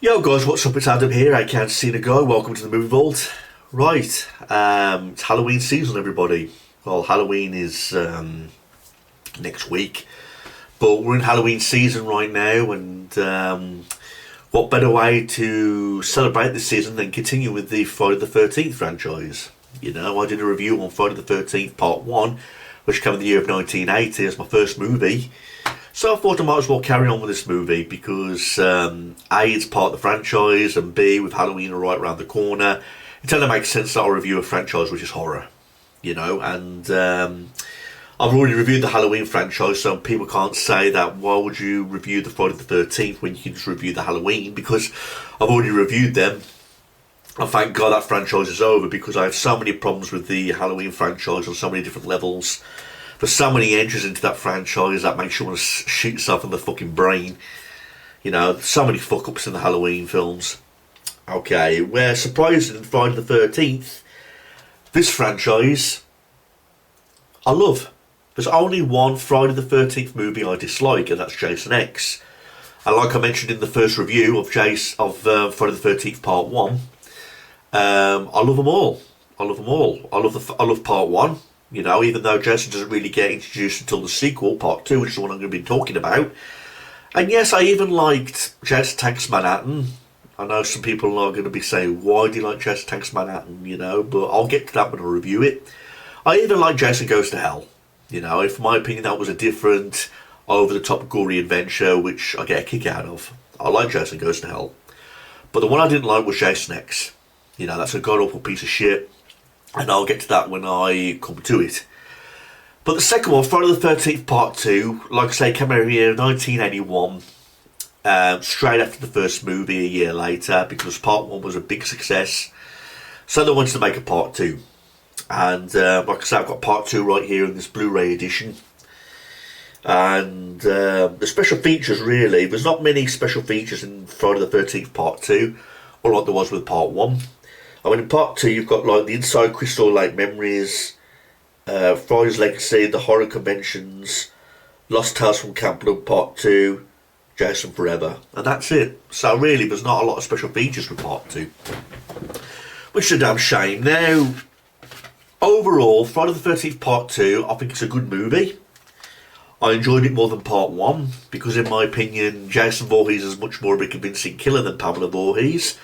Yo guys, what's up? It's Adam here, I Can't See the Guy. Welcome to the Movie Vault. Right, it's Halloween season, everybody. Well, Halloween is next week, but we're in Halloween season right now, and what better way to celebrate this season than continue with the Friday the 13th franchise? You know, I did a review on Friday the 13th Part 1, which came in the year of 1980 as my first movie. So I thought I might as well carry on with this movie because A, it's part of the franchise, and B, with Halloween right around the corner, it only makes sense that I'll review a franchise which is horror, you know, and I've already reviewed the Halloween franchise, so people can't say that why would you review the Friday the 13th when you can just review the Halloween, because I've already reviewed them. And thank God that franchise is over, because I have so many problems with the Halloween franchise on so many different levels. There's so many entries into that franchise that makes you want to shoot yourself in the fucking brain. You know, so many fuck-ups in the Halloween films. Okay, where surprising in Friday the 13th, this franchise, I love. There's only one Friday the 13th movie I dislike, and that's Jason X. And like I mentioned in the first review of Friday the 13th Part 1, I love them all. I love them all. I love Part 1. You know, even though Jason doesn't really get introduced until the sequel, Part 2, which is the one I'm going to be talking about. And yes, I even liked Jason Takes Manhattan. I know some people are going to be saying, why do you like Jason Takes Manhattan, you know, but I'll get to that when I review it. I even like Jason Goes to Hell. You know, in my opinion, that was a different, over-the-top gory adventure, which I get a kick out of. I like Jason Goes to Hell. But the one I didn't like was Jason X. You know, that's a god-awful piece of shit. And I'll get to that when I come to it. But the second one, Friday the 13th Part 2, like I say, came out here in 1981, straight after the first movie a year later, because Part 1 was a big success. So they wanted to make a Part 2. And like I say, I've got Part 2 right here in this Blu-ray edition. And the special features, really, there's not many special features in Friday the 13th Part 2, unlike there was with Part 1. I mean, in Part 2, you've got like the Inside Crystal Lake Memories, Friday's Legacy, the Horror Conventions, Lost Tales from Camp Blood Part 2, Jason Forever, and that's it. So really, there's not a lot of special features with Part 2, which is a damn shame. Now, overall, Friday the 13th Part 2, I think it's a good movie. I enjoyed it more than Part 1, because in my opinion, Jason Voorhees is much more of a convincing killer than Pamela Voorhees.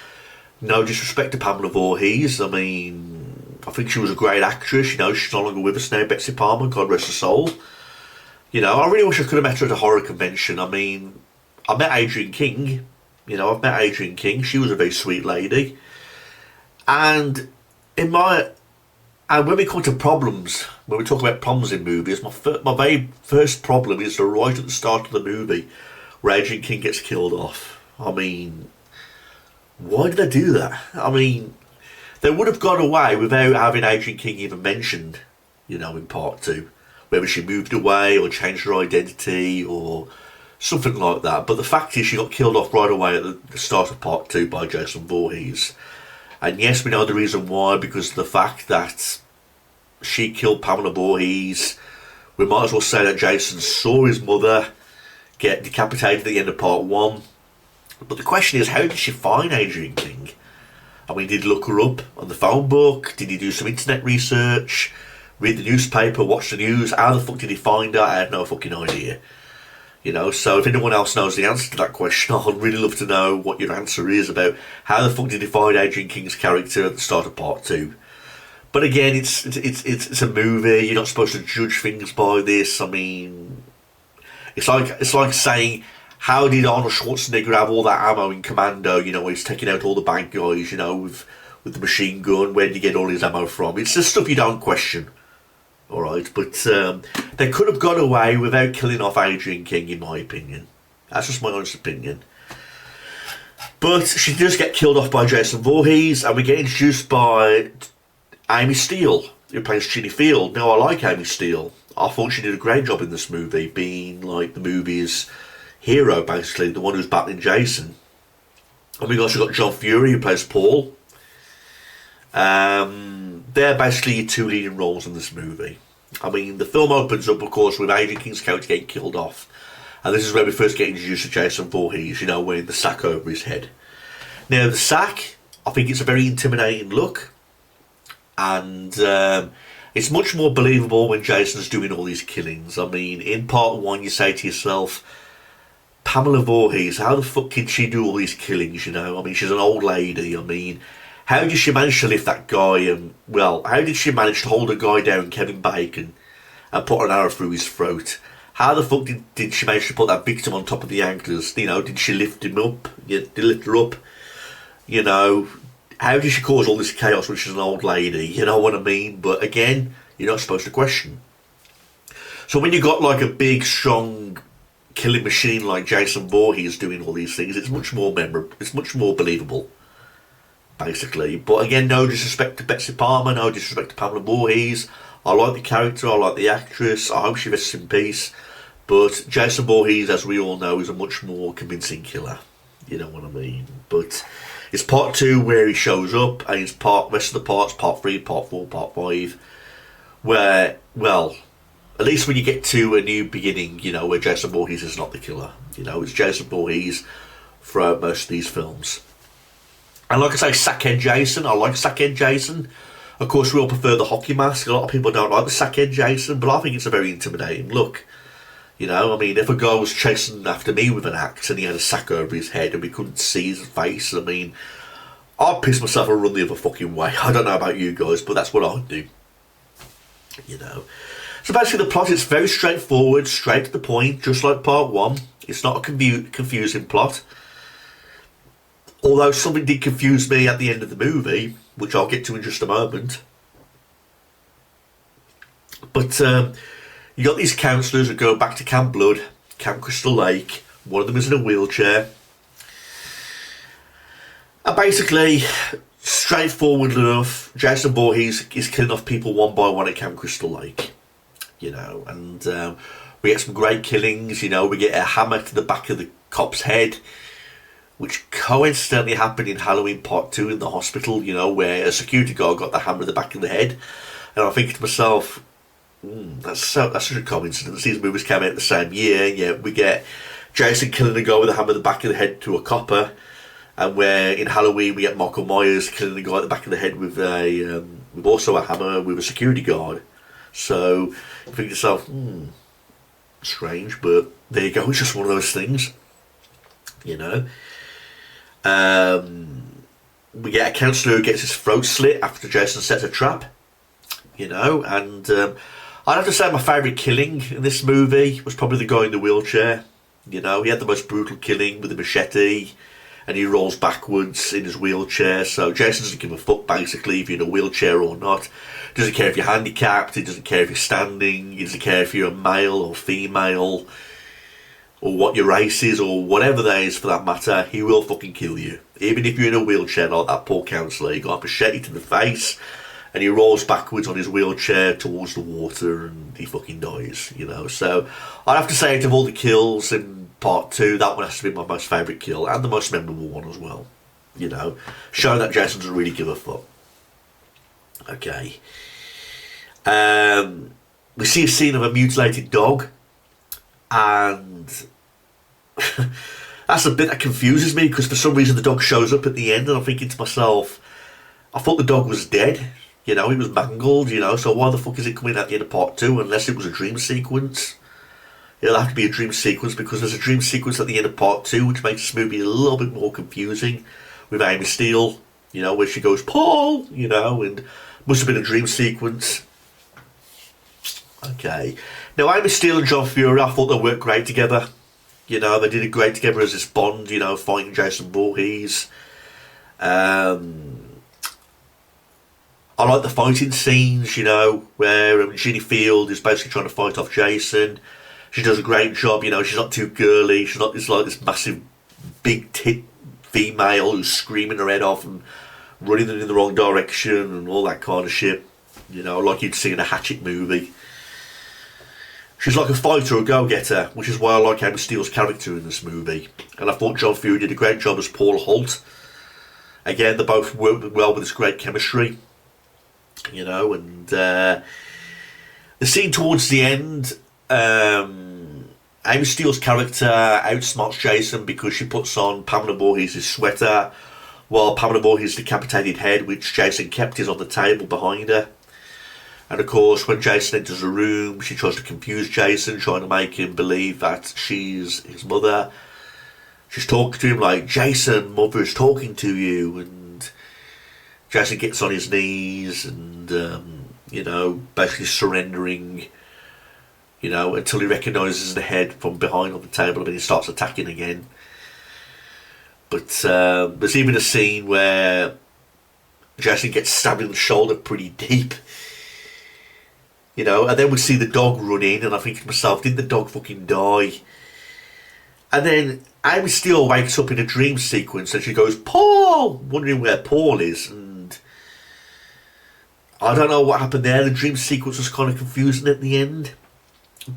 No disrespect to Pamela Voorhees. I mean, I think she was a great actress. You know, she's no longer with us now, Betsy Palmer, God rest her soul. You know, I really wish I could have met her at a horror convention. I mean, I met Adrienne King. You know, I've met Adrienne King. She was a very sweet lady. And when we come to problems, when we talk about problems in movies, my very first problem is right at the start of the movie, where Adrienne King gets killed off. I mean, why did they do that? I mean, they would have got away without having Adrienne King even mentioned, you know, in Part 2. Whether she moved away or changed her identity or something like that. But the fact is she got killed off right away at the start of Part 2 by Jason Voorhees. And yes, we know the reason why, because of the fact that she killed Pamela Voorhees. We might as well say that Jason saw his mother get decapitated at the end of Part 1. But the question is, how did she find Adrienne King? I mean, did he look her up on the phone book? Did he do some internet research? Read the newspaper? Watch the news? How the fuck did he find her? I have no fucking idea. You know, so if anyone else knows the answer to that question, I'd really love to know what your answer is about how the fuck did he find Adrienne King's character at the start of Part 2. But again, it's a movie. You're not supposed to judge things by this. I mean, it's like saying, how did Arnold Schwarzenegger have all that ammo in Commando, you know, where he's taking out all the bad guys, you know, with the machine gun? Where did he get all his ammo from? It's just stuff you don't question. Alright, but they could have got away without killing off Adrienne King, in my opinion. That's just my honest opinion. But she does get killed off by Jason Voorhees, and we get introduced by Amy Steele, who plays Ginny Field. Now, I like Amy Steele. I thought she did a great job in this movie, being like the movie's hero, basically, the one who's battling Jason. And we also got John Fury, who plays Paul. They're basically your two leading roles in this movie. I mean, the film opens up, of course, with Adrienne King's character getting killed off. And this is where we first get introduced to Jason Voorhees, you know, wearing the sack over his head. Now, the sack, I think it's a very intimidating look. And it's much more believable when Jason's doing all these killings. I mean, in part one, you say to yourself, Pamela Voorhees, how the fuck can she do all these killings, you know? I mean, she's an old lady. I mean, how did she manage to lift that guy? And, well, how did she manage to hold a guy down, Kevin Bacon, and put an arrow through his throat? How the fuck did she manage to put that victim on top of the anchors? You know, did she lift him up? Did lift her up? You know, how did she cause all this chaos when she's an old lady? You know what I mean? But again, you're not supposed to question. So when you got like a big, strong killing machine like Jason Voorhees doing all these things, it's much more memorable. It's much more believable, basically. But again, no disrespect to Betsy Palmer, no disrespect to Pamela Voorhees. I like the character, I like the actress. I hope she rests in peace. But Jason Voorhees, as we all know, is a much more convincing killer. You know what I mean? But it's part 2 where he shows up, and it's rest of the parts, part 3, part 4, part 5, where, well, at least when you get to a new beginning, you know, where Jason Voorhees is not the killer. You know, it's Jason Voorhees throughout most of these films. And like I say, Sackhead Jason, I like Sackhead Jason. Of course, we all prefer the hockey mask. A lot of people don't like the Sackhead Jason, but I think it's a very intimidating look. You know, I mean, if a guy was chasing after me with an axe and he had a sack over his head and we couldn't see his face, I mean, I'd piss myself and run the other fucking way. I don't know about you guys, but that's what I'd do. You know. So basically the plot is very straightforward, straight to the point, just like part 1. It's not a confusing plot. Although something did confuse me at the end of the movie, which I'll get to in just a moment. But you got these counsellors who go back to Camp Blood, Camp Crystal Lake. One of them is in a wheelchair. And basically, straightforward enough, Jason Voorhees is killing off people one by one at Camp Crystal Lake. You know, and we get some great killings. You know, we get a hammer to the back of the cop's head, which coincidentally happened in Halloween Part 2 in the hospital, you know, where a security guard got the hammer to the back of the head. And I'm thinking to myself, that's such a coincidence. These movies came out the same year, and yet we get Jason killing a guy with a hammer to the back of the head to a copper, and where in Halloween we get Michael Myers killing a guy at the back of the head with also a hammer with a security guard. So you think to yourself, strange, but there you go, it's just one of those things, you know. We get a counsellor who gets his throat slit after Jason sets a trap, you know, and I'd have to say my favourite killing in this movie was probably the guy in the wheelchair. You know, he had the most brutal killing with a machete, and he rolls backwards in his wheelchair. So Jason doesn't give a fuck, basically, if you're in a wheelchair or not. He doesn't care if you're handicapped, he doesn't care if you're standing, he doesn't care if you're a male or female, or what your race is, or whatever that is for that matter. He will fucking kill you. Even if you're in a wheelchair like that poor counsellor, he got a machete to the face, and he rolls backwards on his wheelchair towards the water, and he fucking dies, you know. So I'd have to say, out of all the kills in part 2, that one has to be my most favourite kill, and the most memorable one as well, you know, showing that Jason doesn't really give a fuck. Okay. We see a scene of a mutilated dog, and that's a bit that confuses me, because for some reason the dog shows up at the end, and I'm thinking to myself, I thought the dog was dead. You know, he was mangled, you know, so why the fuck is it coming at the end of part 2 unless it was a dream sequence? It'll have to be a dream sequence, because there's a dream sequence at the end of part 2 which makes this movie a little bit more confusing, with Amy Steele, you know, where she goes, Paul, you know, and must have been a dream sequence. Okay. Now, Amy Steele and John Fury, I thought they worked great together. You know, they did it great together as this Bond, you know, fighting Jason Voorhees. I like the fighting scenes, you know, where Ginny Field is basically trying to fight off Jason. She does a great job, you know, she's not too girly, she's not this massive, big tit female who's screaming her head off and running in the wrong direction and all that kind of shit, you know, like you'd see in a Hatchet movie. She's like a fighter, a go-getter, which is why I like Amy Steele's character in this movie. And I thought John Fury did a great job as Paul Holt. Again, they both worked well with this great chemistry. You know, and the scene towards the end, Amy Steele's character outsmarts Jason because she puts on Pamela Voorhees' sweater while Pamela Voorhees' decapitated head, which Jason kept, is on the table behind her. And of course, when Jason enters the room, she tries to confuse Jason, trying to make him believe that she's his mother. She's talking to him like, Jason, mother is talking to you. And Jason gets on his knees and, basically surrendering, until he recognises the head from behind on the table, and then he starts attacking again. But there's even a scene where Jason gets stabbed in the shoulder pretty deep. And then we see the dog run in, and I think to myself, did the dog fucking die? And then Amy Steele wakes up in a dream sequence, and she goes, Paul! Wondering where Paul is, and I don't know what happened there. The dream sequence was kind of confusing at the end.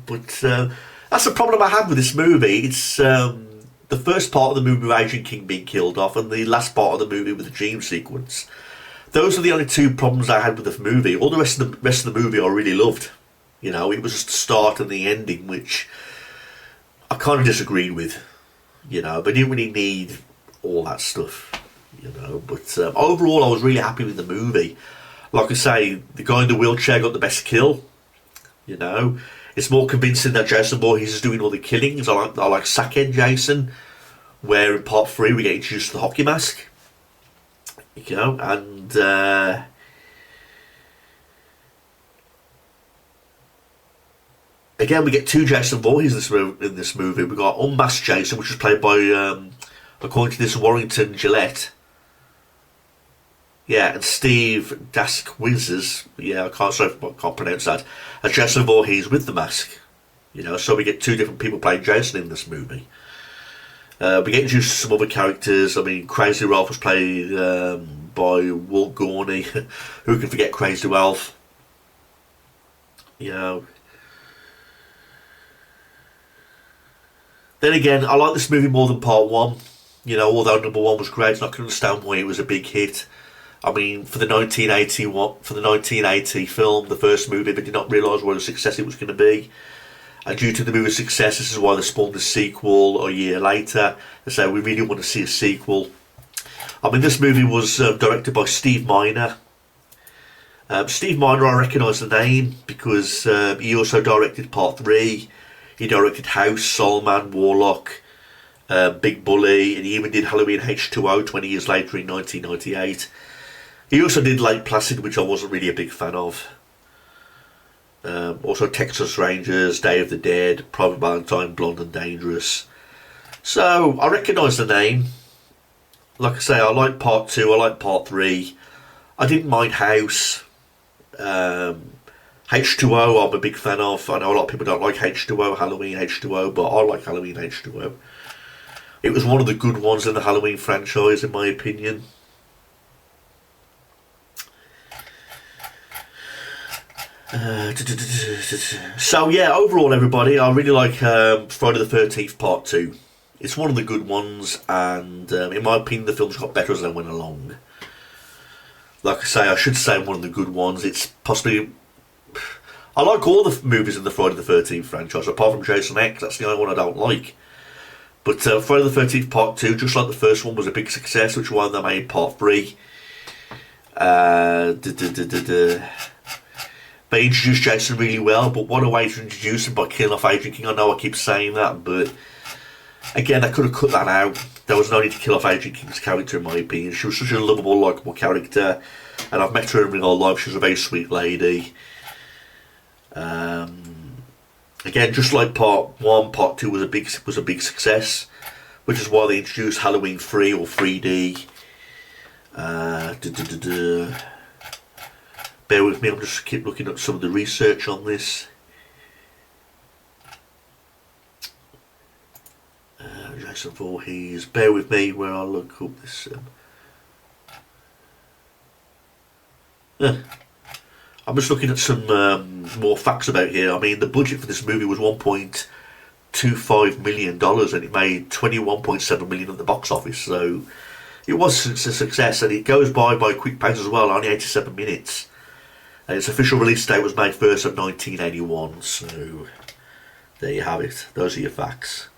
But that's the problem I had with this movie. It's the first part of the movie with Adrian King being killed off, and the last part of the movie with the dream sequence. Those are the only two problems I had with the movie. All the rest of the movie I really loved. It was just the start and the ending, which I kind of disagreed with. They didn't really need all that stuff. But overall, I was really happy with the movie. Like I say, the guy in the wheelchair got the best kill. It's more convincing that Jason Voorhees is doing all the killings. I like Sackhead Jason, where in part 3 we get introduced to the hockey mask. And again, we get two Jason Voorhees in this movie. We got Unmasked Jason, which was played by, according to this, Warrington Gillette. Yeah, and Steve Daskwizes. Yeah, I can't pronounce that. As Jason Voorhees with the mask. So we get two different people playing Jason in this movie. We get introduced to some other characters. I mean, Crazy Ralph was played by Walt Gorney. Who can forget Crazy Ralph? Then again, I like this movie more than part 1. Although number 1 was great, and I can understand why it was a big hit. I mean, for the 1980 film, the first movie, they did not realise what a success it was going to be. And due to the movie's success, this is why they spawned the sequel a year later. They say, we really want to see a sequel. I mean, this movie was directed by Steve Miner. Steve Miner, I recognise the name because he also directed Part 3. He directed House, Soul Man, Warlock, Big Bully, and he even did Halloween H2O 20 years later in 1998. He also did Lake Placid, which I wasn't really a big fan of. Also Texas Rangers, Day of the Dead, Private Valentine, Blonde and Dangerous. So I recognise the name. Like I say, I like Part 2, I like Part 3. I didn't mind House. H2O I'm a big fan of. I know a lot of people don't like H2O, Halloween H2O, but I like Halloween H2O. It was one of the good ones in the Halloween franchise, in my opinion. So yeah, overall everybody, I really like Friday the 13th Part 2. It's one of the good ones, and in my opinion the films got better as they went along. Like I say, I should say one of the good ones. It's possibly... I like all the movies in the Friday the 13th franchise, apart from Jason X. That's the only one I don't like. But Friday the 13th Part 2, just like the first one, was a big success, which is why they made Part 3. They introduced Jason really well, but what a way to introduce him by killing off Adrian King. I know I keep saying that, but again, I could have cut that out. There was no need to kill off Adrian King's character, in my opinion. She was such a lovable, likeable character, and I've met her in real life. She was a very sweet lady. Again, just like Part 1, Part 2 was a big success, which is why they introduced Halloween 3 or 3D. Bear with me, I'm just keep looking at some of the research on this. Jason Voorhees, bear with me where I look up this. I'm just looking at some more facts about here. I mean, the budget for this movie was $1.25 million and it made $21.7 million at the box office, so it was a success, and it goes by a quick pace as well, only 87 minutes. And its official release date was May 1st of 1981, so there you have it. Those are your facts.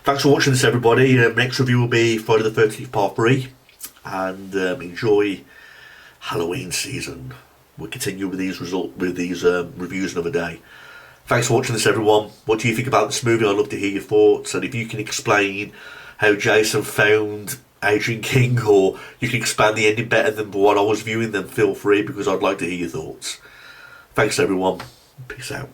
Thanks for watching this, everybody. Next review will be Friday the 13th Part 3. and enjoy Halloween season. We'll continue with these reviews another day. Thanks for watching this, everyone. What do you think about this movie? I'd love to hear your thoughts, and if you can explain how Jason found Adrian King, or you can expand the ending better than what I was viewing, then feel free, because I'd like to hear your thoughts. Thanks, everyone. Peace out.